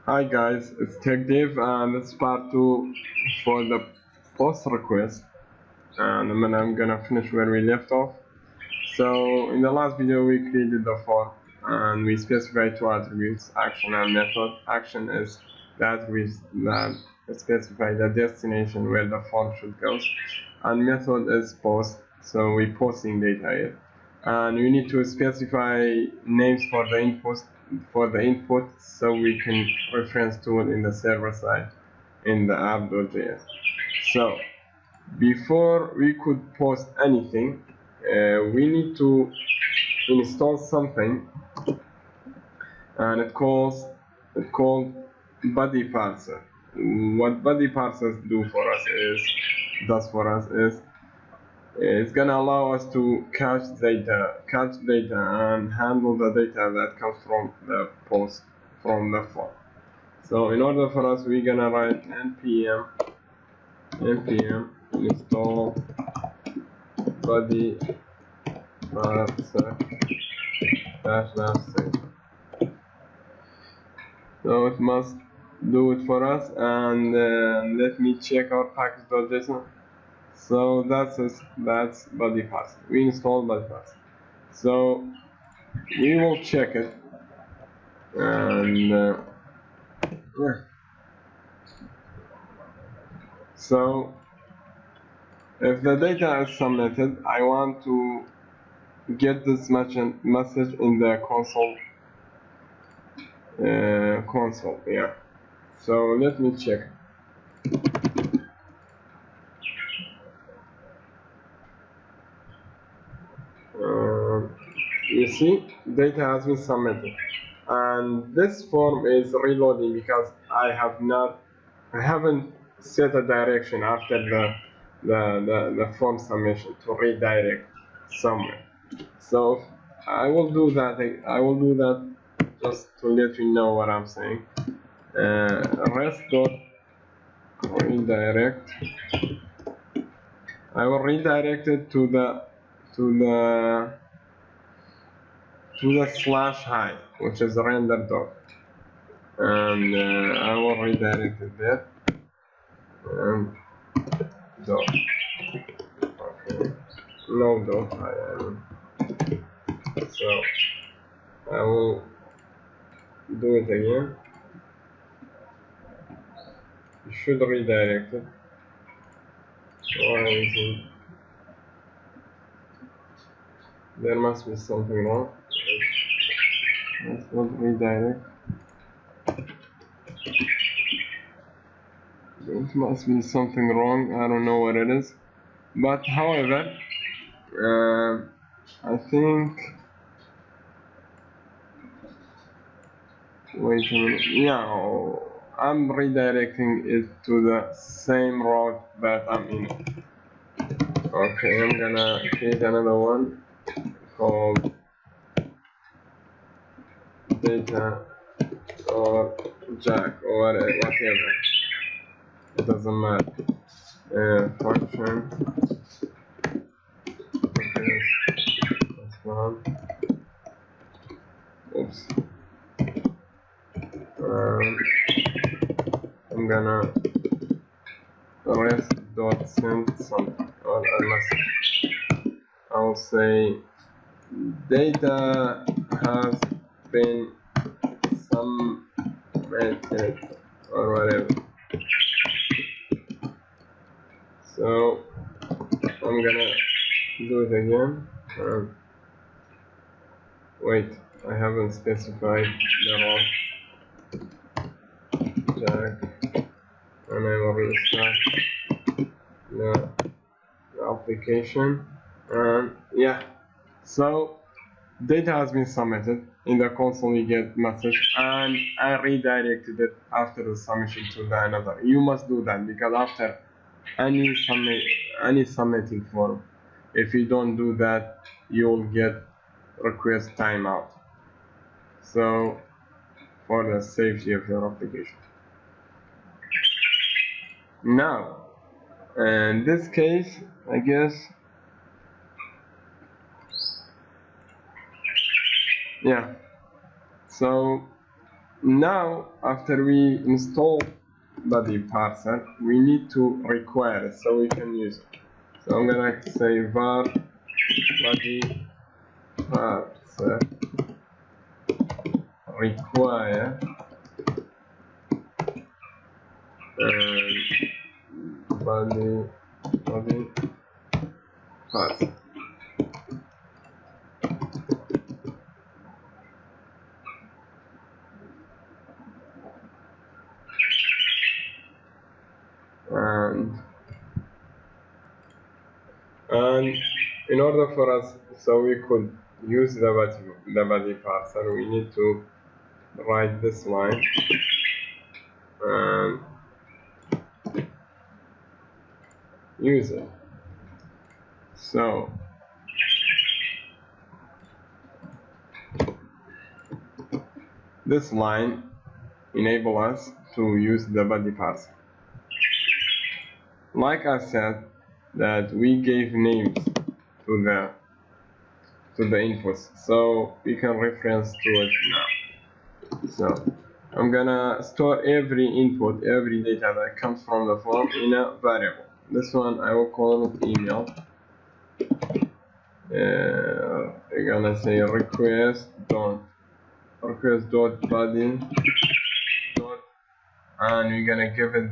Hi guys, it's Tech Dave and it's part 2 for the post request, and then I'm gonna finish where we left off. So in the last video we created the form and we specified two attributes, action and method. Action is the attributes that specify the destination where the form should go, and method is post, so we posting data here. And we need to specify names for the input so we can reference to it in the server side in the app.js. So before we could post anything, we need to install something, and it's called body-parser. What body-parsers does for us is it's gonna allow us to catch data and handle the data that comes from the post from the form. So in order for us, we're gonna write npm install body parser -save. So it must do it for us, and let me check our package.json. So that's body parser. We installed body parser. So we will check it, and yeah. So if the data is submitted, I want to get this message in the console. Yeah. So let me check. You see, data has been submitted, and this form is reloading because I haven't set a direction after the form submission to redirect somewhere. So I will do that. Just to let you know what I'm saying. Rest dot redirect. I will redirect it to the /hide, which is render dot, and I will redirect it there and dot. Okay, no dot. So I will do it again. You should redirect it. Why is it? There must be something wrong. Let's not redirect. There must be something wrong. I don't know what it is. But however, I think. Wait a minute. Yeah, I'm redirecting it to the same route that I'm in. Okay, I'm gonna create another one called data or jack or whatever. It doesn't matter. Function. Okay, that's one. Oops. I'm gonna rest.send something or a message. I'll say data has been submitted or whatever. So I'm gonna do it again. Wait, I haven't specified the wrong jack, and I will restart the application. And yeah, so data has been submitted. In the console you get message, and I redirected it after the submission to the another. You must do that because after any submitting form, if you don't do that, you'll get request timeout. So for the safety of your application. Now, in this case, I guess, yeah. So Now after we install body-parser, we need to require it so we can use it. So I'm gonna say var body-parser require and body-parser. And in order for us, so we could use the body-parser, we need to write this line and use it. So this line enable us to use the body-parser. Like I said, that we gave names to the inputs, so we can reference to it now. So I'm gonna store every input, every data that comes from the form in a variable. This one I will call it email. We're gonna say request dot body dot, and we're gonna give it.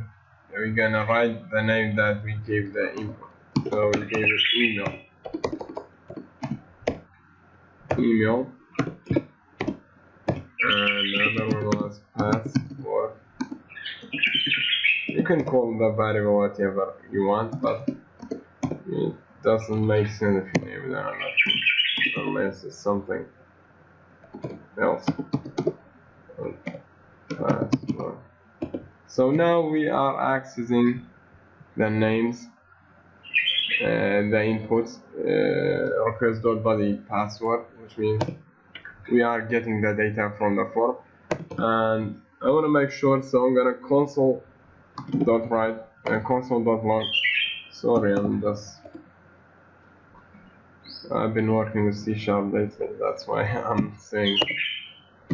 We're gonna write the name that we gave the input. So we gave it email, and another one was password. You can call the variable whatever you want, but it doesn't make sense if you name it another, unless it's something else. Password. So now we are accessing the names, the inputs, request.body_password, which means we are getting the data from the form, and I want to make sure, so I'm gonna console.write and console.log. Sorry, I've been working with C# lately, that's why I'm saying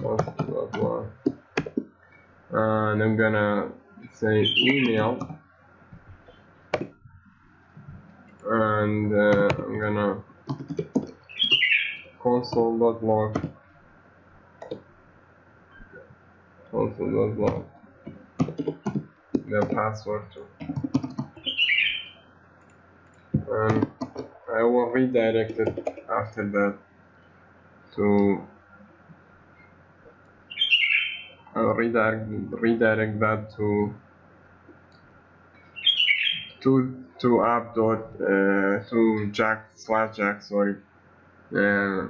console.log, and I'm gonna say email, and I'm gonna console.log the password too, and I will redirect it after that to redirect that to app dot to jack/jack, sorry. I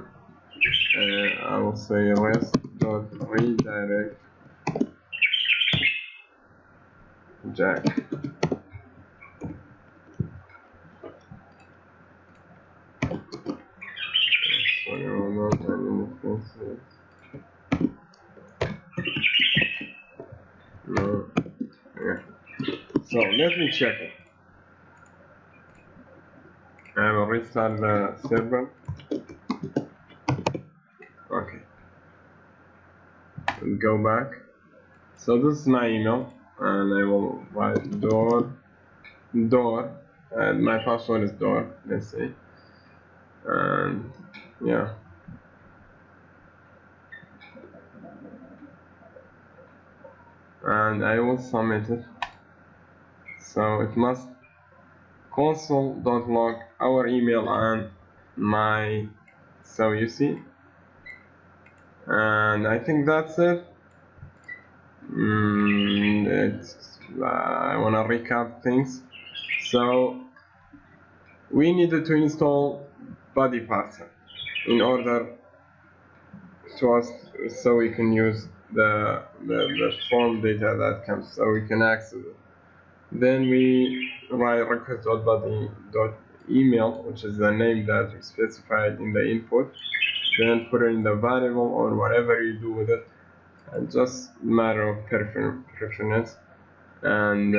will say rest dot redirect jack. Sorry, hold on, I need to fix it. No. Yeah. So let me check it. I will restart the server. Okay. Go back. So this is my email, and I will write door, and my password is door, let's say, and yeah. And I will submit it. So it must console.log our email and my, so you see, and I think that's it. I want to recap things. So we needed to install body-parser in order to us, so we can use the form data that comes, so we can access it. Then we write request.body.email, which is the name that we specified in the input. Then put it in the variable or whatever you do with it, and just matter of preference. And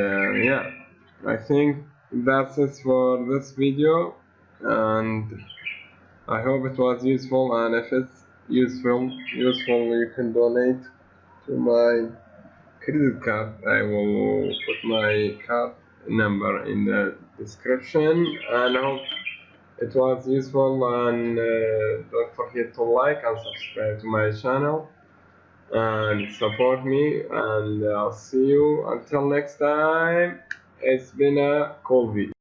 yeah, I think that's it for this video, and I hope it was useful. And if it's useful, you can donate to my credit card. I will put my card number in the description, and I hope it was useful, and don't forget to like and subscribe to my channel and support me, and I'll see you until next time. It's been a cool video.